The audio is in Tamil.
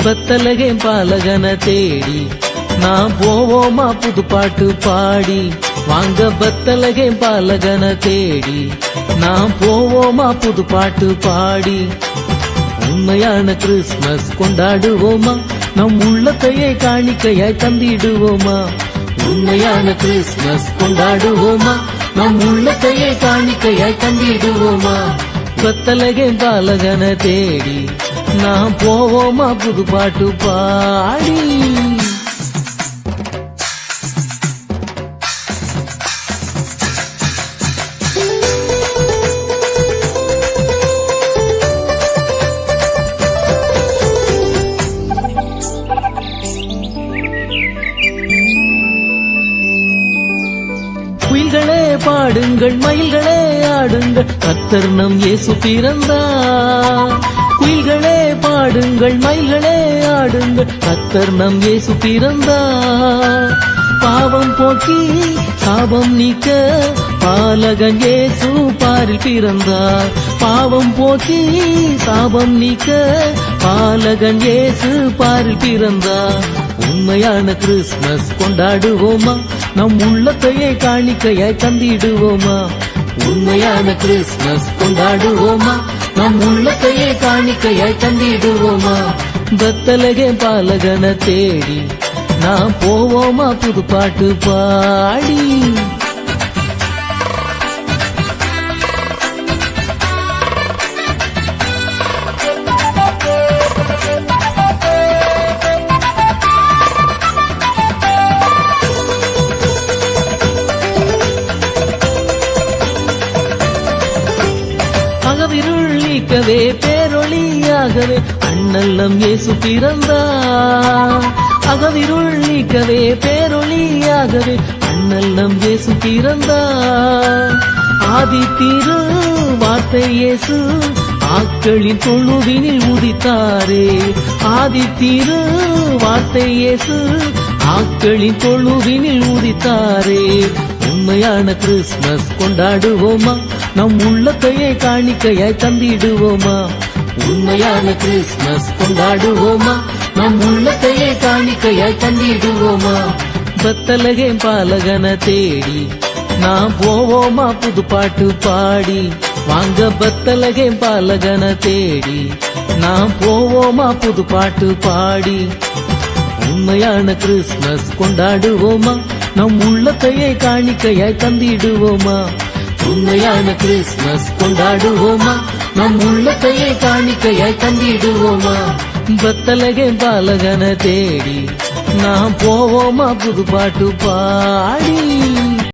பத்தலகே பாலகன தேடி நாம் போவோமா புது பாட்டு பாடி. வாங்க பத்தலகே பாலகன தேடி நாம் போவோமா புது பாட்டு பாடி. உண்மையான கிறிஸ்துமஸ் கொண்டாடுவோமா, நம் உள்ளத்தையே காணிக்கையாய் தந்திடுவோமா. உண்மையான கிறிஸ்துமஸ் கொண்டாடுவோமா, நம் உள்ளத்தையே காணிக்கையாய் தந்திடுவோமா. பத்தலகே பாலகன தேடி நாம் போவோமா புது பாட்டு பாடி. குயில்களே பாடுங்கள், மயில்களே ஆடுங்கள், கர்த்தர் நம் இயேசு பிறந்தார். குயில்களே பாடுங்கள், மயில்களே ஆடுங்கள், கர்த்தர் நம் இயேசு பிறந்தார். பாவம் போக்கி சாபம் நீக்க பாலகன் இயேசு பாரில் பிறந்தார். பாவம் போக்கி சாபம் நீக்க பாலகன் இயேசு பாரில் பிறந்தார். உண்மையான கிறிஸ்துமஸ் கொண்டாடுவோமா, நம் உள்ளத்தையே காணிக்கையாய் தந்திடுவோமா. உண்மையான கிறிஸ்துமஸ் கொண்டாடுவோமா, நம் உள்ளத்தையே காணிக்கையாய் தந்திடுவோமா. பத்தலகே பாலகன தேடி நாம் போவோமா புது பாட்டு பாடி. அகவிருள் நீக்கவே பேரொளியாகவே அண்ணல் நம் இயேசு பிறந்தார். அகவிருள் நீக்கவே பேரொளியாகவே அண்ணல் நம் இயேசு பிறந்தார். ஆதி திரு வார்த்தை இயேசு ஆக்களின் தொழுவினில் உதித்தாரே. ஆதி திரு வார்த்தை இயேசு ஆக்களின் தொழுவினில் உதித்தாரே. உண்மையான கிறிஸ்துமஸ் கொண்டாடுவோமா, நம் உள்ளத்தையே காணிக்கையாய் தந்திடுவோமா. உண்மையான கிறிஸ்துமஸ் கொண்டாடுவோமா, நம் உள்ளத்தையே காணிக்கையாய் தந்திடுவோமா. பத்தலகே பாலகன தேடி நாம் போவோமா புது பாட்டு பாடி. வாங்க பத்தலகே பாலகன தேடி நாம் போவோமா புது பாட்டு பாடி. உண்மையான கிறிஸ்துமஸ் கொண்டாடுவோமா, நம் உள்ளத்தையே காணிக்கையாய் தந்திடுவோமா. உண்மையான கிறிஸ்துமஸ் கொண்டாடுவோமா, நம் உள்ளத்தையே காணிக்கையாய் தந்திடுவோமா. பத்தலகே பாலகன தேடி நாம் போவோமா புது பாட்டு பாடி.